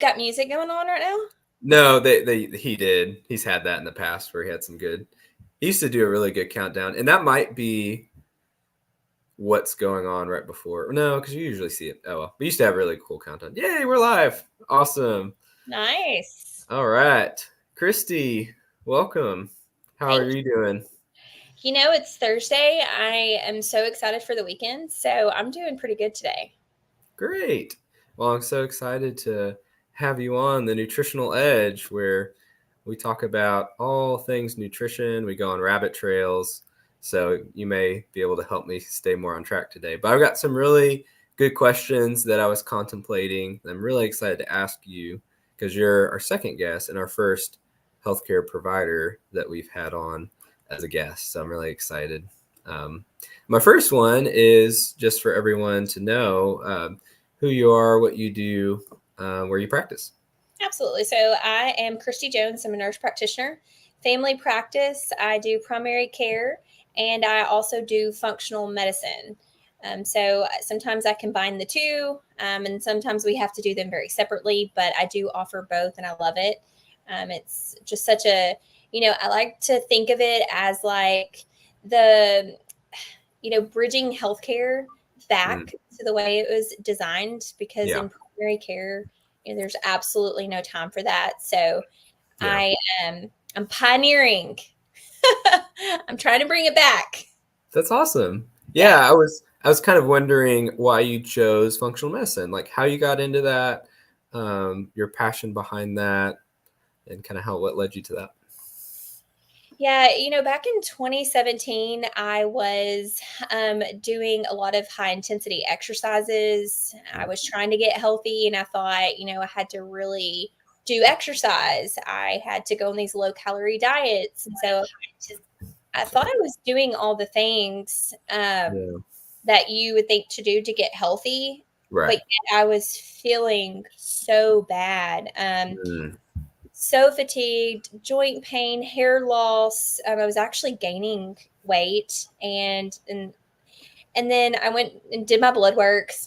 got music going on right now? No, he did. He's had that in the past where he had some good. He used to do a really good countdown, and that might be what's going on right before. No, because you usually see it. Oh well, we used to have a really cool countdown. Yay, we're live! Awesome. Nice. All right, Christy, welcome. How are Thank you doing? you. It's Thursday. I am so excited for the weekend, so I'm doing pretty good today. Great. Well, I'm so excited to have you on the Nutritional Edge, where we talk about all things nutrition. We go on rabbit trails. So you may be able to help me stay more on track today. But I've got some really good questions that I was contemplating. I'm really excited to ask you because you're our second guest and our first healthcare provider that we've had on as a guest. So I'm really excited. My first one is just for everyone to know who you are, what you do, where you practice. Absolutely. So I am Kristi Jones. I'm a nurse practitioner, family practice. I do primary care, and I also do functional medicine. So sometimes I combine the two, and sometimes we have to do them very separately, but I do offer both, and I love it. It's just such a, I like to think of it as like the, bridging healthcare back to the way it was designed, because Yeah. in primary care, there's absolutely no time for that. So Yeah. I'm pioneering. I'm trying to bring it back. That's awesome. Yeah. Yeah, I was kind of wondering why you chose functional medicine, like how you got into that, your passion behind that, and kind of what led you to that. Yeah, back in 2017, I was doing a lot of high intensity exercises. I was trying to get healthy, and I thought, I had to really do exercise. I had to go on these low calorie diets. And so I thought I was doing all the things Yeah. that you would think to do to get healthy, but Right. yet I was feeling so bad. Mm. So fatigued, joint pain, hair loss. I was actually gaining weight, and then I went and did my blood works.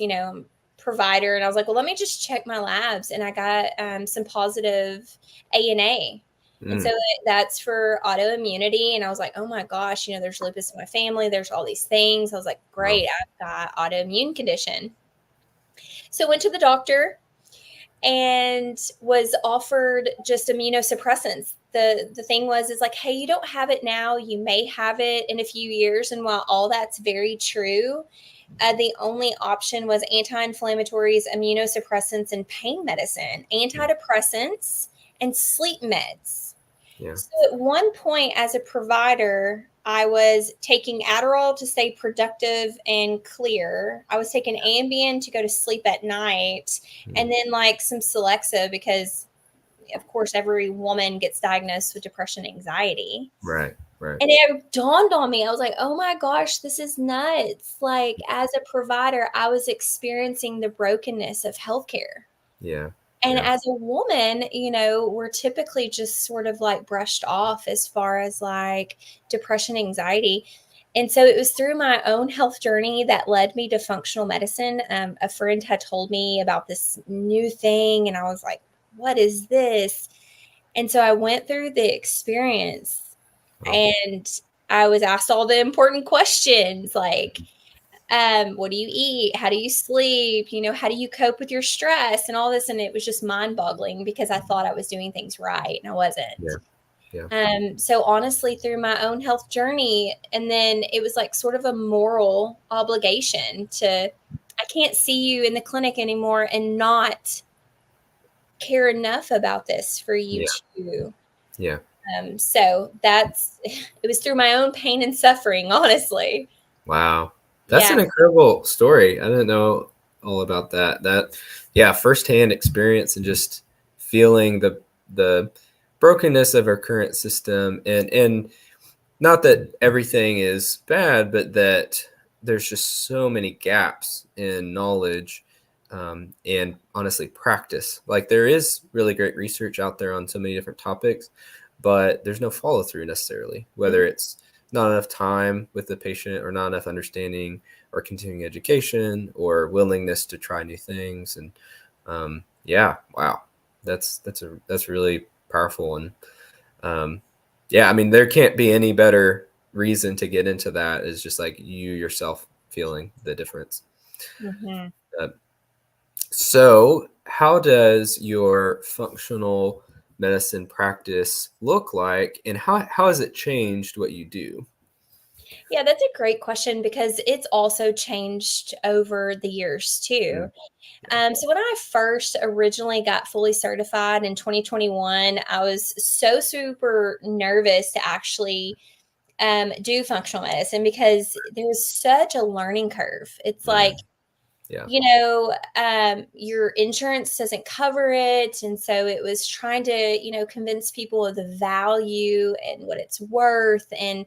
Provider, and I was like, well, let me just check my labs, and I got some positive ANA. And so Mm. that's for autoimmunity. And I was like, oh my gosh, there's lupus in my family. There's all these things. I was like, Wow. great, I've got autoimmune condition. So went to the doctor and was offered just immunosuppressants. The thing is like, hey, you don't have it now, you may have it in a few years. And while all that's very true, the only option was anti-inflammatories, immunosuppressants, and pain medicine, antidepressants, and sleep meds. Yeah. So at one point as a provider, I was taking Adderall to stay productive and clear. I was taking Ambien to go to sleep at night, and then like some Celexa because of course every woman gets diagnosed with depression, anxiety. Right. Right. And it dawned on me. I was like, "Oh my gosh, this is nuts." Like as a provider, I was experiencing the brokenness of healthcare. Yeah. And Yeah. as a woman, we're typically just sort of like brushed off as far as like depression, anxiety. And so it was through my own health journey that led me to functional medicine. A friend had told me about this new thing, and I was like, what is this? And so I went through the experience, Wow. and I was asked all the important questions like, what do you eat? How do you sleep? How do you cope with your stress and all this? And it was just mind boggling because I thought I was doing things right and I wasn't. Yeah. Yeah. So honestly, through my own health journey, and then it was like sort of a moral obligation to, I can't see you in the clinic anymore and not care enough about this for you Yeah. to. Yeah. So it was through my own pain and suffering, honestly. Wow. That's Yeah. an incredible story. I didn't know all about that. Yeah, firsthand experience and just feeling the brokenness of our current system, and not that everything is bad, but that there's just so many gaps in knowledge, and honestly practice. Like there is really great research out there on so many different topics, but there's no follow through necessarily, whether it's not enough time with the patient or not enough understanding or continuing education or willingness to try new things. And yeah, wow. That's really powerful. And yeah, I mean, there can't be any better reason to get into that is just like you yourself feeling the difference. Mm-hmm. Uh, so how does your functional medicine practice look like, and how has it changed what you do? Yeah, that's a great question because it's also changed over the years too. Mm, yeah. So when I first originally got fully certified in 2021, I was so super nervous to actually do functional medicine because there's such a learning curve. It's like, Mm, yeah. your insurance doesn't cover it. And so it was trying to, convince people of the value and what it's worth. And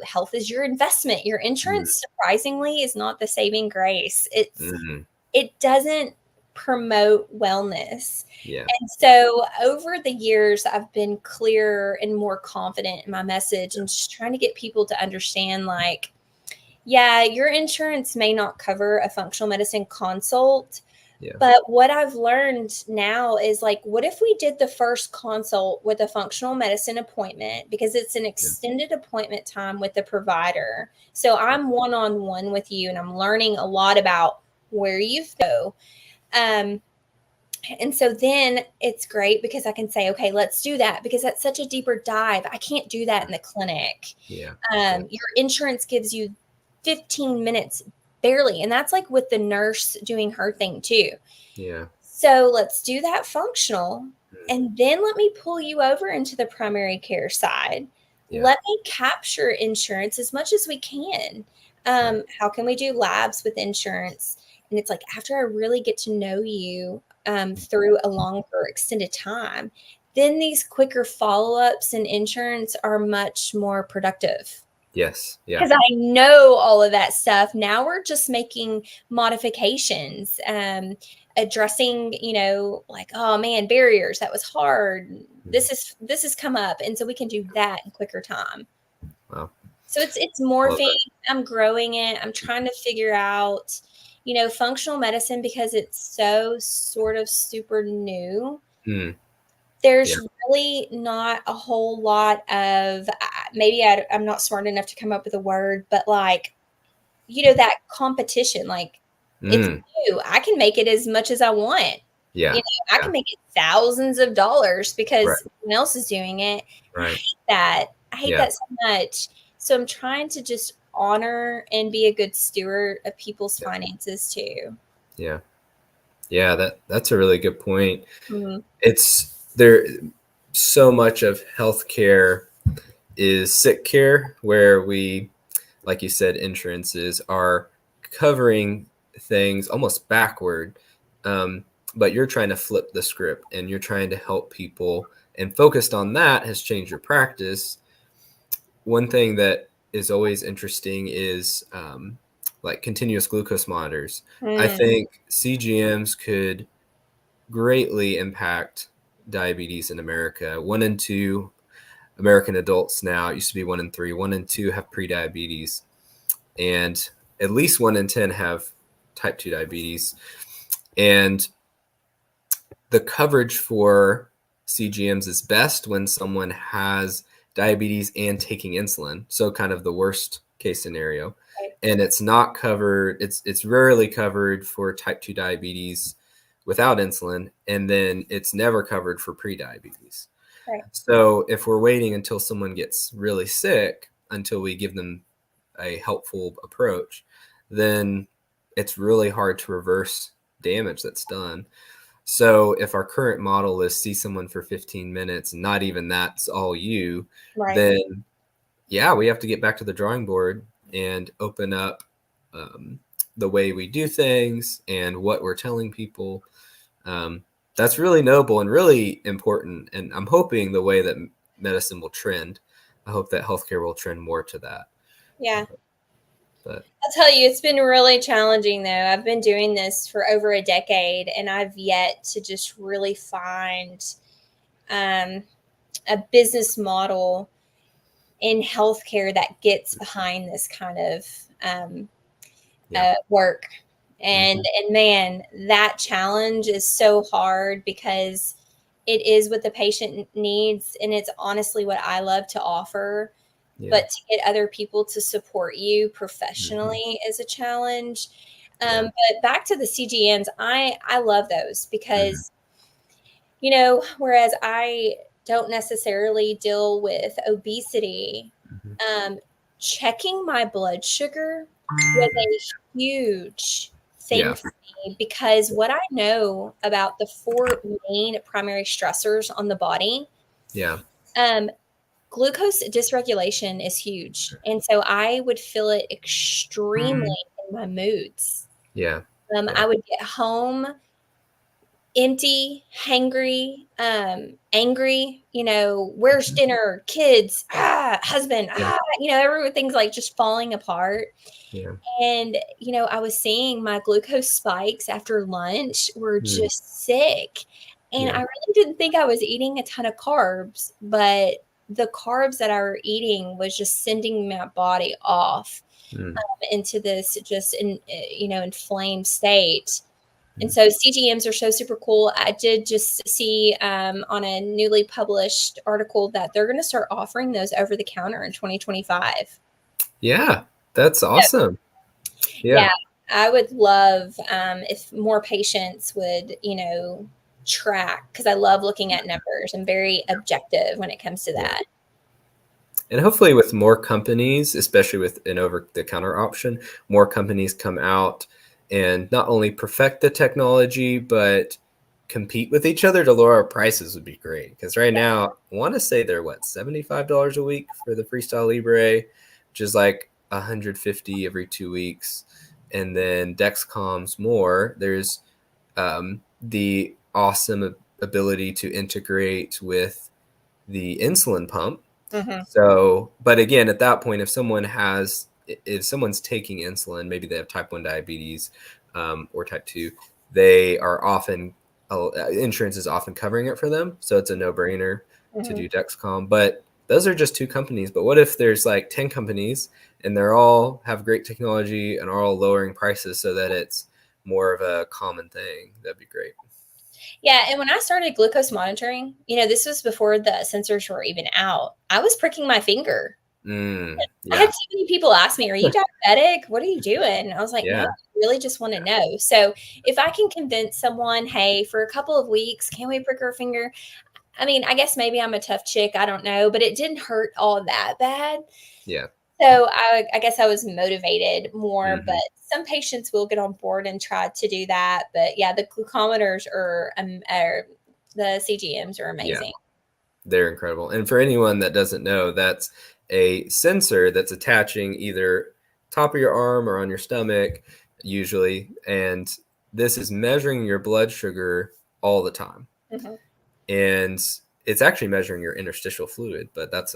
health is your investment. Your Mm, insurance, surprisingly, is not the saving grace. mm, It doesn't promote wellness. yeah. And so over the years, I've been clearer and more confident in my message and just trying to get people to understand, like, yeah, your insurance may not cover a functional medicine consult, Yeah. but what I've learned now is, like, what if we did the first consult with a functional medicine appointment, because it's an Yeah. extended appointment time with the provider. So I'm one-on-one with you and I'm learning a lot about where you go. Um, and so then it's great because I can say, okay, let's do that, because that's such a deeper dive. I can't do that in the clinic. Yeah. Yeah. Your insurance gives you 15 minutes barely. And that's like with the nurse doing her thing too. Yeah. So let's do that functional. Mm, And then let me pull you over into the primary care side. yeah. Let me capture insurance as much as we can. Right. How can we do labs with insurance? And it's like, after I really get to know you through a longer extended time, then these quicker follow-ups in insurance are much more productive. Yes. Yeah. Because I know all of that stuff. Now we're just making modifications, addressing, like, oh man, barriers. That was hard. Mm, This has come up. And so we can do that in quicker time. wow. So it's Love morphing. it. I'm growing it. I'm trying to figure out, functional medicine, because it's so sort of super new. Mm, yeah. There's really not a whole lot of, maybe I'm not smart enough to come up with a word, but like, that competition, like, it's Mm, new. I can make it as much as I want. yeah. I Yeah. can make it thousands of dollars Right. because someone else is doing it. And I Right. hate that. I hate Yeah. that so much. So I'm trying to just honor and be a good steward of people's Yeah. finances too. Yeah. Yeah. That's a really good point. Mhm. It's there. So much of healthcare is sick care, where we, like you said, insurances are covering things almost backward. Um, but you're trying to flip the script and you're trying to help people, and focused on that has changed your practice. One thing that is always interesting is like continuous glucose monitors. I Mm, think CGMs could greatly impact diabetes in America. 1 in 2 American adults now, it used to be 1 in 3, 1 in 2 have prediabetes, and at least 1 in 10 have type 2 diabetes. And the coverage for CGMs is best when someone has diabetes and taking insulin. So kind of the worst case scenario. right, And it's not covered, it's rarely covered for type 2 diabetes without insulin, and then it's never covered for prediabetes. right. So if we're waiting until someone gets really sick until we give them a helpful approach, then it's really hard to reverse damage that's done. So if our current model is see someone for 15 minutes, and not even that's all you, Right. then yeah, we have to get back to the drawing board and open up um, the way we do things and what we're telling people. Um, that's really noble and really important. And I'm hoping the way that medicine will trend, I hope that healthcare will trend more to that. Yeah. But I'll tell you, it's been really challenging though. I've been doing this for over a decade and I've yet to just really find um, a business model in healthcare that gets behind this kind of yeah, work. And man, that challenge is so hard because it is what the patient needs, and it's honestly what I love to offer. Yeah. But to get other people to support you Mm-hmm. professionally is a challenge. Yeah. But back to the CGMs, I love those Mm-hmm. because, whereas I don't necessarily deal with obesity, Mm-hmm. checking my blood sugar was a huge thing Yeah. for me because what I know about the four main primary stressors on the body, Yeah. glucose dysregulation is huge. And so I would feel it extremely in my moods. Yeah. I would get home empty, hangry, angry, where's dinner, kids, husband, Yeah. everything's like just falling apart. Yeah. And, I was seeing my glucose spikes after lunch were Mm. just sick. And Yeah. I really didn't think I was eating a ton of carbs, but the carbs that I were eating was just sending my body off Mm. into this just, inflamed state. And Mm. so CGMs are so super cool. I did just see on a newly published article that they're going to start offering those over the counter in 2025. Yeah. That's awesome. Yeah, Yeah. I would love if more patients would, track, because I love looking at numbers. I'm very objective when it comes to Yeah. that. And hopefully with more companies, especially with an over-the-counter option, more companies come out and not only perfect the technology, but compete with each other to lower our prices would be great. Because right now, I want to say they're $75 a week for the Freestyle Libre, which is like $150 every 2 weeks. And then Dexcom's more. There's the awesome ability to integrate with the insulin pump. Mm-hmm. So, but again, at that point, if someone's taking insulin, maybe they have type 1 diabetes or type 2, they are often, insurance is often covering it for them. So it's a no-brainer to do Dexcom. But those are just 2 companies. But what if there's like 10 companies and they're all have great technology and are all lowering prices so that it's more of a common thing? That'd be great. Yeah, and when I started glucose monitoring, this was before the sensors were even out. I was pricking my finger. I had Yeah. so many people ask me, "Are you diabetic? What are you doing?" I was like, "No, Yeah. I really just want to know." So if I can convince someone, "Hey, for a couple of weeks, can we prick our finger?" I mean, I guess maybe I'm a tough chick. I don't know, but it didn't hurt all that bad. Yeah. So I guess I was motivated more, Mhm. but some patients will get on board and try to do that. But yeah, the glucometers are the CGMs are Yeah. amazing. They're incredible. And for anyone that doesn't know, that's a sensor that's attaching either top of your arm or on your stomach, usually. And this is measuring your blood sugar all the time. Mhm. And it's actually measuring your interstitial fluid, but that's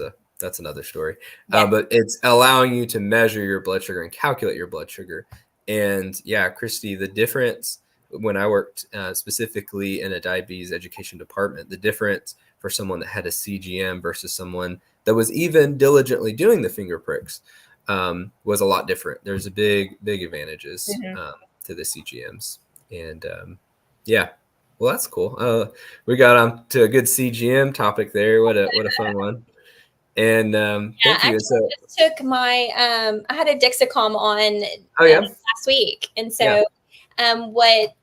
another story. Yeah. But it's allowing you to measure your blood sugar and calculate your blood sugar. And yeah, Christy, the difference when I worked specifically in a diabetes education department, the difference for someone that had a CGM versus someone that was even diligently doing the finger pricks was a lot different. There's a big advantages to the CGMs. And yeah, well, that's cool. We got on to a good CGM topic there. What a fun one. And Yeah, thank you. actually, So, I just took my I had a Dexicom on oh yeah, last week, and yeah, so what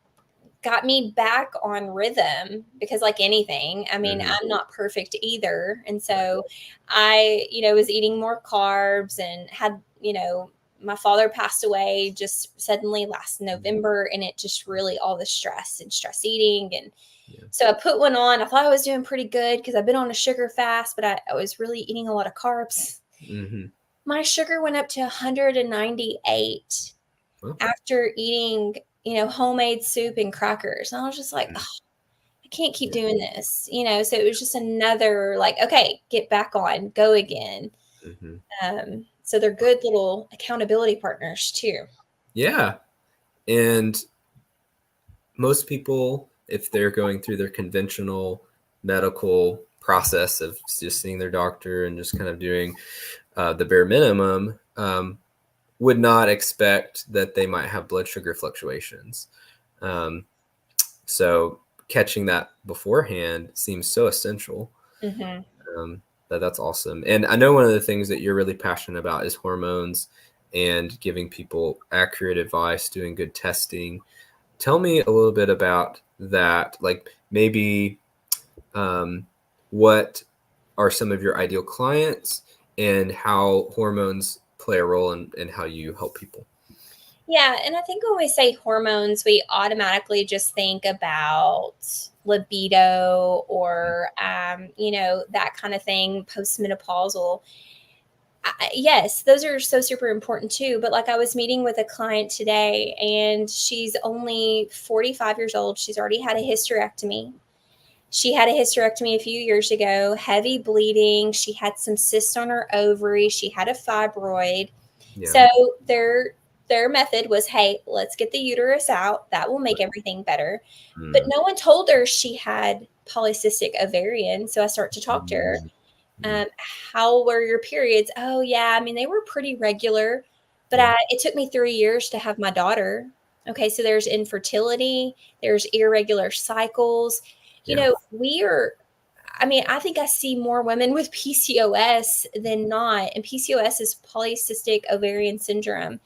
got me back on rhythm, because like anything, I mean, I'm not perfect either. And so I, was eating more carbs and had, my father passed away just suddenly last November, and it just really all the stress and stress eating. And so I put one on. I thought I was doing pretty good because I've been on a sugar fast, but I was really eating a lot of carbs. My sugar went up to 198 well, after eating, homemade soup and crackers. And I was just like, oh, I can't keep doing this, So it was just another like, okay, get back on, go again. So they're good little accountability partners too. yeah. And most people, if they're going through their conventional medical process of just seeing their doctor and just kind of doing the bare minimum, would not expect that they might have blood sugar fluctuations. So catching that beforehand seems so essential. That's awesome. And I know one of the things that you're really passionate about is hormones and giving people accurate advice, doing good testing. Tell me a little bit about that. Like maybe what are some of your ideal clients and how hormones play a role in how you help people? Yeah. And I think when we say hormones, we automatically just think about libido or, that kind of thing, postmenopausal. Yes, those are so super important too. But like I was meeting with a client today and she's only 45 years old. She's already had a hysterectomy. She had a hysterectomy a few years ago, heavy bleeding. She had some cysts on her ovary. She had a fibroid. Yeah. So their method was, hey, let's get the uterus out. That will make everything better. But no one told her she had polycystic ovarian. So I start to talk to her. How were your periods? Oh, yeah. I mean, they were pretty regular, but it took me 3 years to have my daughter. Okay. So there's infertility, there's irregular cycles. I think I see more women with PCOS than not. And PCOS is polycystic ovarian syndrome.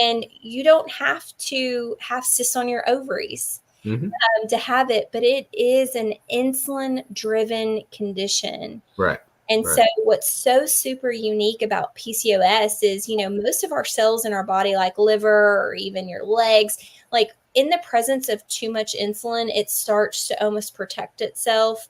And you don't have to have cysts on your ovaries to have it, but it is an insulin driven condition. Right. And so what's so super unique about PCOS is, most of our cells in our body, like liver or even your legs, like in the presence of too much insulin, it starts to almost protect itself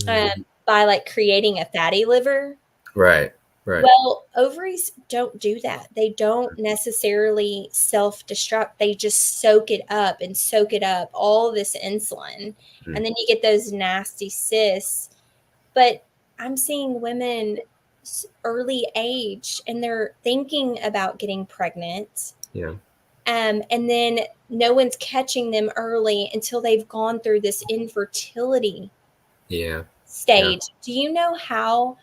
by like creating a fatty liver. Right. Well, ovaries don't do that. They don't necessarily self-destruct. They just soak it up, all this insulin. And then you get those nasty cysts. But I'm seeing women early age and they're thinking about getting pregnant. Yeah. And then no one's catching them early until they've gone through this infertility stage. Do you know how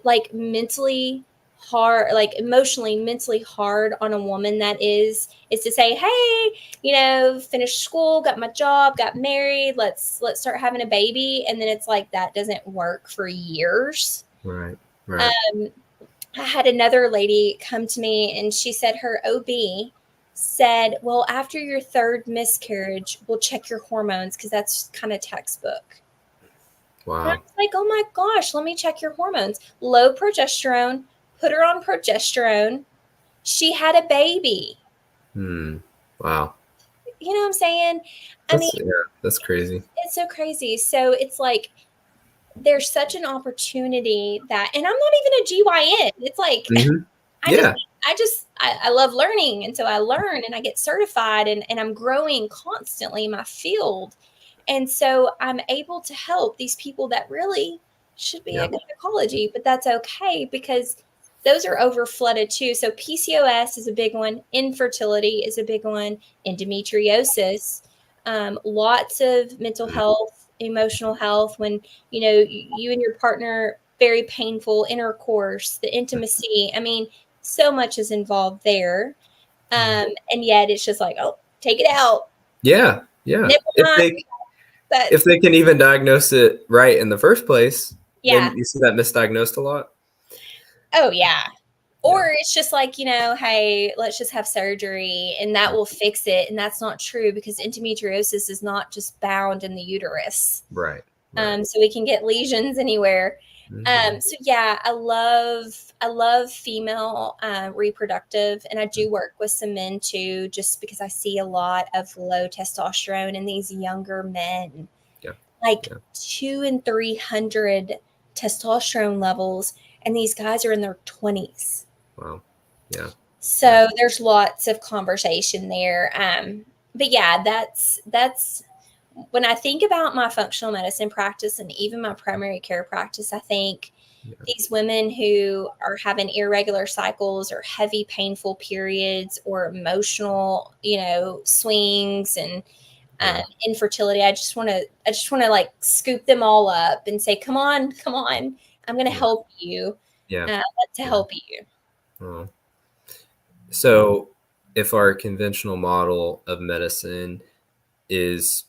like mentally hard, like emotionally, mentally hard on a woman that is to say, hey, finished school, got my job, got married, let's start having a baby. And then it's like, that doesn't work for years. Right. I had another lady come to me and she said her OB said, well, after your third miscarriage, we'll check your hormones because that's kind of textbook. Wow. And I was like, oh my gosh, let me check your hormones. Low progesterone, put her on progesterone. She had a baby. Wow. You know what I'm saying? That's crazy. It's so crazy. So it's like, there's such an opportunity that, and I'm not even a GYN. It's like, I love learning. And so I learn and I get certified and I'm growing constantly in my field. And so I'm able to help these people that really should be at gynecology, but that's okay because those are over flooded too. So PCOS is a big one. Infertility is a big one. Endometriosis, lots of mental health, emotional health, when, you and your partner, very painful intercourse, the intimacy. I mean, so much is involved there. And yet it's just like, oh, take it out. Yeah. If they can even diagnose it right in the first place, then you see that misdiagnosed a lot. Oh, yeah. Or it's just like, hey, let's just have surgery and that will fix it. And that's not true because endometriosis is not just bound in the uterus. Right. So we can get lesions anywhere. So yeah, I love female reproductive, and I do work with some men too, just because I see a lot of low testosterone in these younger men, 200 and 300 testosterone levels, and these guys are in their 20s. Wow. Yeah. So there's lots of conversation there. But yeah, that's when I think about my functional medicine practice and even my primary care practice, I think these women who are having irregular cycles or heavy, painful periods or emotional, swings and infertility. I just want to like scoop them all up and say, come on. I'm going to help you. To help you. Oh. So if our conventional model of medicine is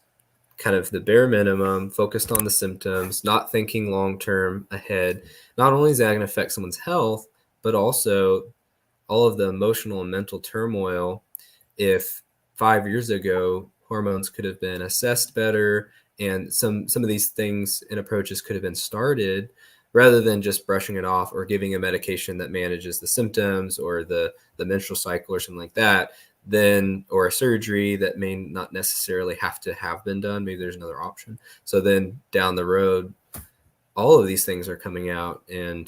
kind of the bare minimum, focused on the symptoms, not thinking long term ahead, not only is that going to affect someone's health, but also all of the emotional and mental turmoil. If 5 years ago hormones could have been assessed better and some of these things and approaches could have been started rather than just brushing it off or giving a medication that manages the symptoms or the menstrual cycle or something like that, then, or a surgery that may not necessarily have to have been done, maybe there's another option. So then down the road, all of these things are coming out, and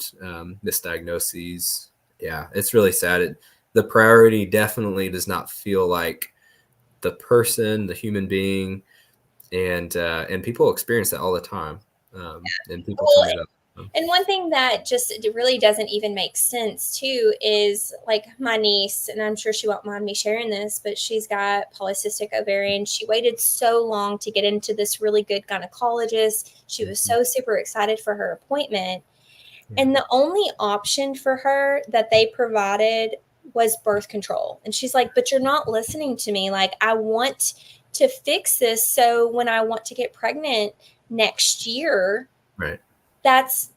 misdiagnoses. Yeah, it's really sad. The priority definitely does not feel like the person, the human being, and people experience that all the time. And people tell Well, me that. and one thing that just it really doesn't even make sense too is like my niece, and I'm sure she won't mind me sharing this, but she's got polycystic ovarian. She waited so long to get into this really good gynecologist. She was so super excited for her appointment. And the only option for her that they provided was birth control. And she's like, but you're not listening to me. Like, I want to fix this. So when I want to get pregnant next year, Right. that's,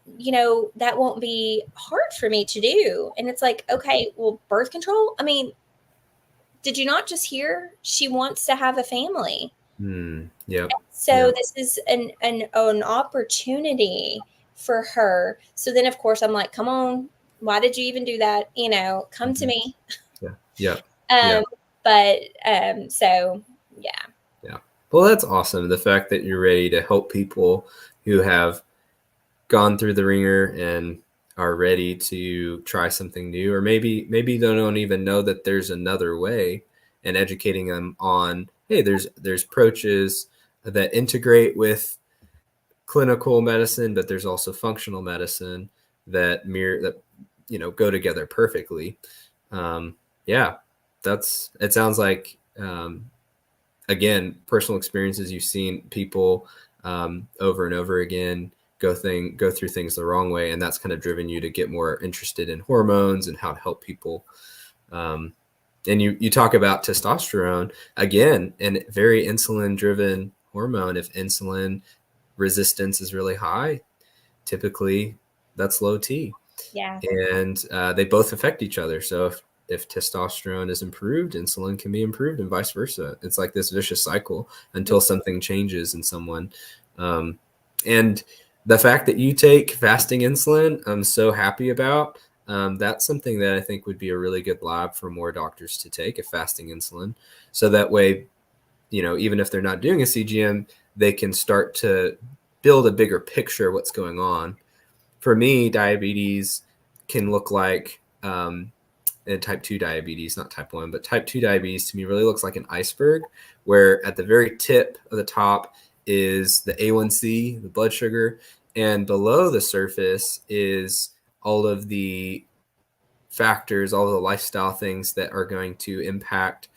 that won't be hard for me to do. And it's like, okay, well, birth control. I mean, did you not just hear she wants to have a family? Yep. So Yep. this is an opportunity for her. So then, of course, I'm like, come on, why did you even do that? Come to me. Yeah. Yep. Um, Yep. but so yeah. Yeah. Well, that's awesome. The fact that you're ready to help people who have gone through the ringer and are ready to try something new, or maybe they don't even know that there's another way, and educating them on, hey, there's approaches that integrate with clinical medicine, but there's also functional medicine that go together perfectly. Yeah, it sounds like, again, personal experiences. You've seen people over and over again go through things the wrong way, and that's kind of driven you to get more interested in hormones and how to help people. And you talk about testosterone, again, and very insulin driven hormone. If insulin resistance is really high, typically that's low T. Yeah. And they both affect each other. So if testosterone is improved, insulin can be improved, and vice versa. It's like this vicious cycle until something changes in someone. And the fact that you take fasting insulin, I'm so happy about. That's something that I think would be a really good lab for more doctors to take, a fasting insulin. So that way, even if they're not doing a CGM, they can start to build a bigger picture of what's going on. For me, diabetes can look like, type 2 diabetes, not type 1, but type 2 diabetes to me really looks like an iceberg, where at the very tip of the top is the A1C, the blood sugar, and below the surface is all of the factors, all of the lifestyle things that are going to impact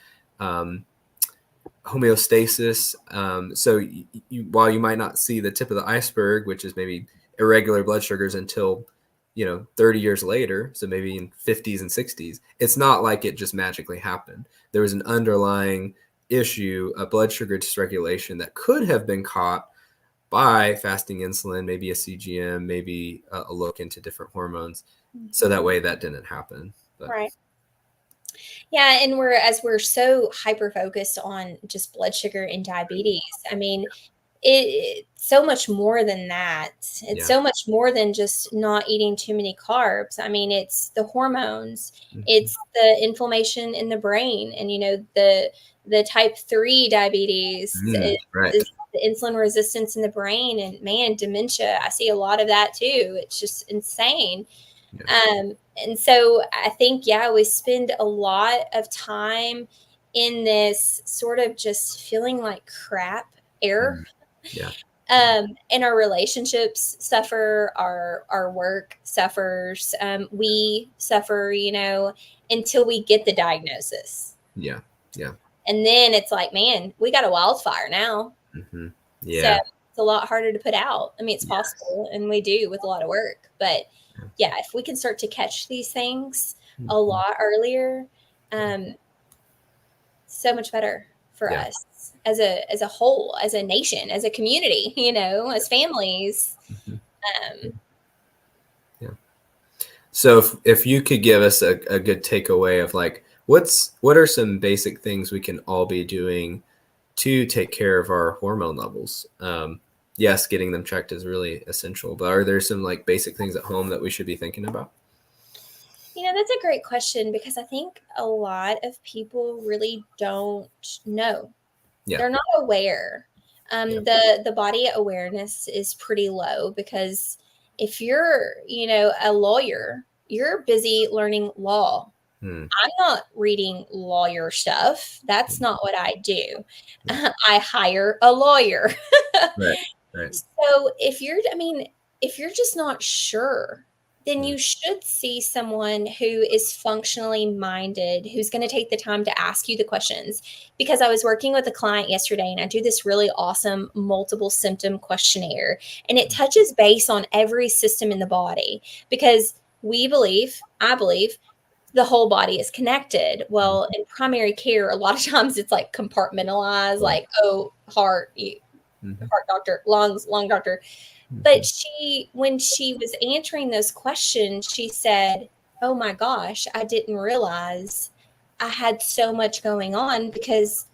homeostasis. So while you might not see the tip of the iceberg, which is maybe irregular blood sugars, until 30 years later, so maybe in 50s and 60s, it's not like it just magically happened. There was an underlying issue, a blood sugar dysregulation that could have been caught by fasting insulin, maybe a CGM, maybe a look into different hormones. So that way that didn't happen. But Right. Yeah, and we're so hyper focused on just blood sugar and diabetes. I mean, it's so much more than that. It's so much more than just not eating too many carbs. I mean, it's the hormones, it's the inflammation in the brain, and the type 3 diabetes right. is the insulin resistance in the brain, and man, dementia. I see a lot of that too. It's just insane. And so I think, yeah, we spend a lot of time in this sort of just feeling like crap era. Yeah. And our relationships suffer, our work suffers, we suffer, until we get the diagnosis. Yeah. And then it's like, man, we got a wildfire now. So Yeah. it's a lot harder to put out. I mean, it's Yes. possible, and we do with a lot of work. But yeah, if we can start to catch these things a lot earlier, So much better for us as a whole, as a nation, as a community, as families. Yeah. So if you could give us a good takeaway of like, what are some basic things we can all be doing to take care of our hormone levels? Yes, getting them checked is really essential, but are there some like basic things at home that we should be thinking about? That's a great question, because I think a lot of people really don't know. Yeah. They're not aware. The body awareness is pretty low, because if you're, a lawyer, you're busy learning law. I'm not reading lawyer stuff. That's not what I do. I hire a lawyer. Right. So if you're just not sure, then you should see someone who is functionally minded, who's going to take the time to ask you the questions. Because I was working with a client yesterday, and I do this really awesome multiple symptom questionnaire, and it touches base on every system in the body, because I believe the whole body is connected. Well, in primary care, a lot of times it's like compartmentalized, like, heart, heart doctor, lungs, lung doctor. But when she was answering those questions, she said, "Oh my gosh, I didn't realize I had so much going on, because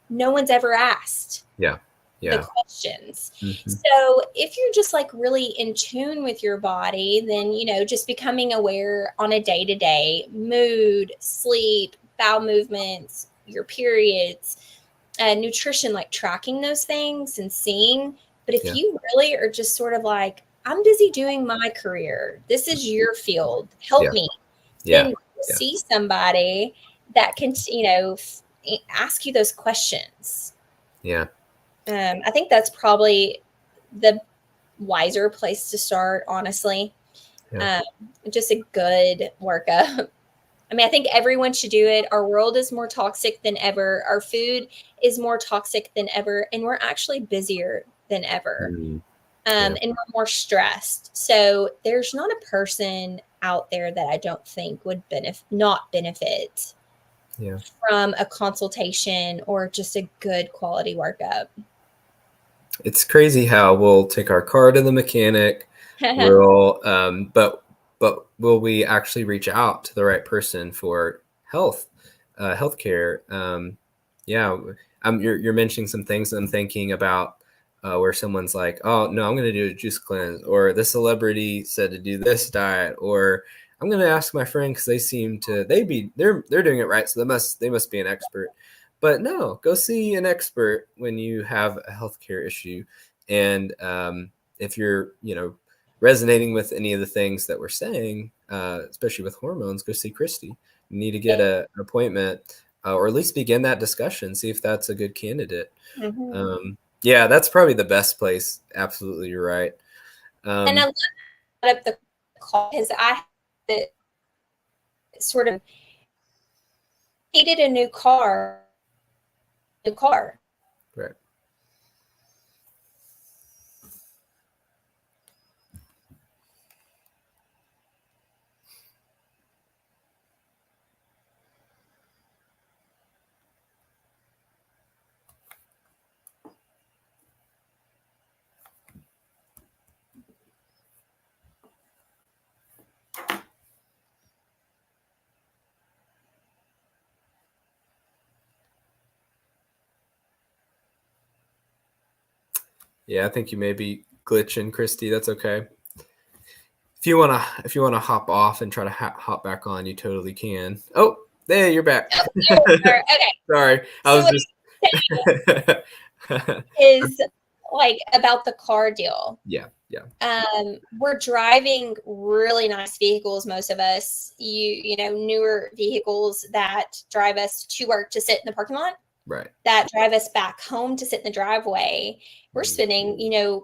no one's ever asked the questions." So if you're just like really in tune with your body, then, just becoming aware on a day-to-day, mood, sleep, bowel movements, your periods, nutrition, like tracking those things and seeing. But if you really are just sort of like, I'm busy doing my career, this is your field, help me, then see somebody that can, ask you those questions. I think that's probably the wiser place to start, honestly. Just a good workup. I think everyone should do it. Our world is more toxic than ever. Our food is more toxic than ever. And we're actually busier than ever. And we're more stressed. So there's not a person out there that I don't think would not benefit from a consultation or just a good quality workup. It's crazy how we'll take our car to the mechanic, but will we actually reach out to the right person for healthcare? You're mentioning some things I'm thinking about, where someone's like, "Oh no, I'm going to do a juice cleanse," or "This celebrity said to do this diet," or "I'm going to ask my friend because they're doing it right, so they must be an expert." But no, go see an expert when you have a healthcare issue. And if you're, resonating with any of the things that we're saying, especially with hormones, go see Christy. You need to get an appointment, or at least begin that discussion, see if that's a good candidate. That's probably the best place. Absolutely, you're right. And I love the call, because I sort of needed a new car. Right. Yeah, I think you may be glitching, Christy. That's okay. If you wanna hop off and try to hop back on, you totally can. Oh, there, you're back. Okay. Sorry, I was just is like about the car deal. Yeah. We're driving really nice vehicles, most of us. Newer vehicles that drive us to work to sit in the parking lot. Right. That drive us back home to sit in the driveway. We're spending,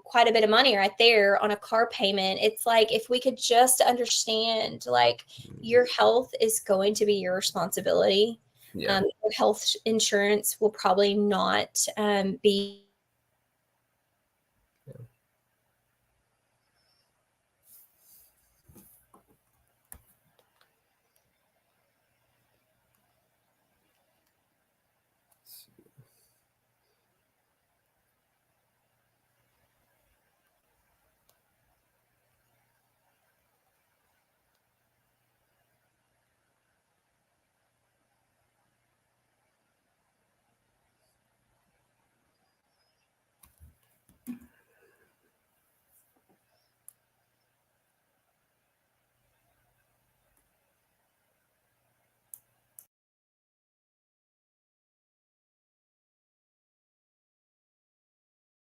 quite a bit of money right there on a car payment. It's like, if we could just understand, like, your health is going to be your responsibility. Your health insurance will probably not be